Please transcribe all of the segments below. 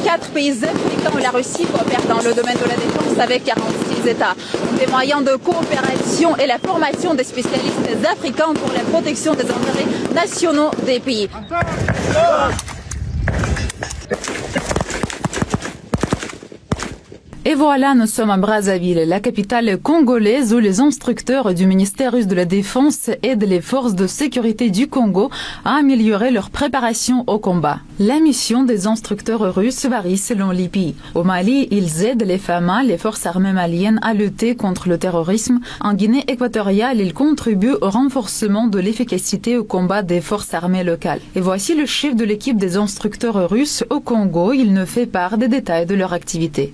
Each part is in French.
4 pays africains où la Russie coopère dans le domaine de la défense avec 46 États. Des moyens de coopération et la formation des spécialistes africains pour la protection des intérêts nationaux des pays. Et voilà, nous sommes à Brazzaville, la capitale congolaise où les instructeurs du ministère russe de la Défense aident les forces de sécurité du Congo à améliorer leur préparation au combat. La mission des instructeurs russes varie selon les pays. Au Mali, ils aident les FAMA, les forces armées maliennes, à lutter contre le terrorisme. En Guinée équatoriale, ils contribuent au renforcement de l'efficacité au combat des forces armées locales. Et voici le chef de l'équipe des instructeurs russes au Congo. Il nous fait part des détails de leur activité.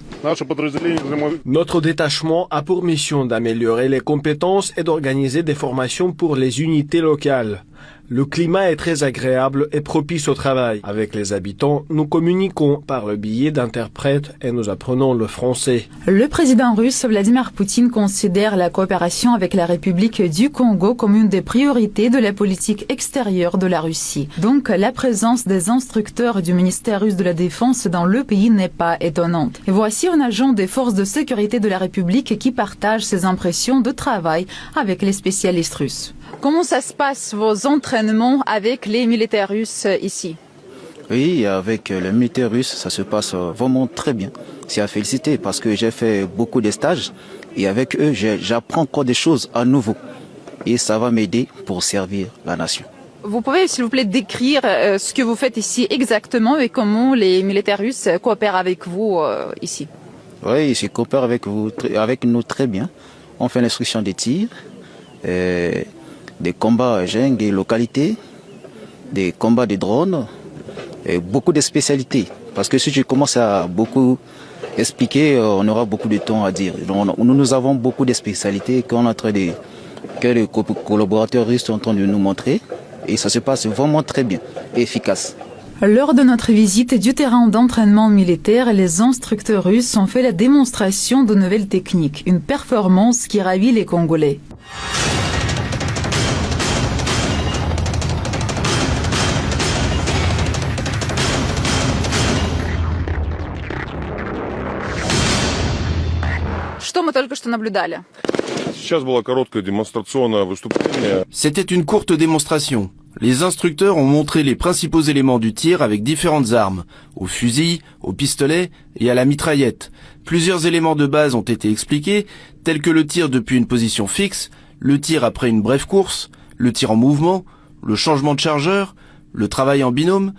Notre détachement a pour mission d'améliorer les compétences et d'organiser des formations pour les unités locales. Le climat est très agréable et propice au travail. Avec les habitants, nous communiquons par le biais d'interprètes et nous apprenons le français. Le président russe Vladimir Poutine considère la coopération avec la République du Congo comme une des priorités de la politique extérieure de la Russie. Donc, la présence des instructeurs du ministère russe de la Défense dans le pays n'est pas étonnante. Et voici un agent des forces de sécurité de la République qui partage ses impressions de travail avec les spécialistes russes. Comment ça se passe, vos entraînements avec les militaires russes ici? Oui, avec les militaires russes, ça se passe vraiment très bien. C'est à féliciter parce que j'ai fait beaucoup de stages et avec eux, j'apprends encore des choses à nouveau. Et ça va m'aider pour servir la nation. Vous pouvez, s'il vous plaît, décrire ce que vous faites ici exactement et comment les militaires russes coopèrent avec vous ici? Oui, ils coopèrent avec nous très bien. On fait l'instruction des tirs, des combats jungle des localités, des combats de drones, et beaucoup de spécialités. Parce que si je commence à beaucoup expliquer, on aura beaucoup de temps à dire. Donc, nous avons beaucoup de spécialités que les collaborateurs russes sont en train de nous montrer. Et ça se passe vraiment très bien et efficace. Lors de notre visite du terrain d'entraînement militaire, les instructeurs russes ont fait la démonstration de nouvelles techniques, une performance qui ravit les Congolais. Что мы только что наблюдали? C'était une courte démonstration. Les instructeurs ont montré les principaux éléments du tir avec différentes armes, au fusil, au pistolet et à la mitraillette. Plusieurs éléments de base ont été expliqués, tels que le tir depuis une position fixe, le tir après une brève course, le tir en mouvement, le changement de chargeur, le travail en binôme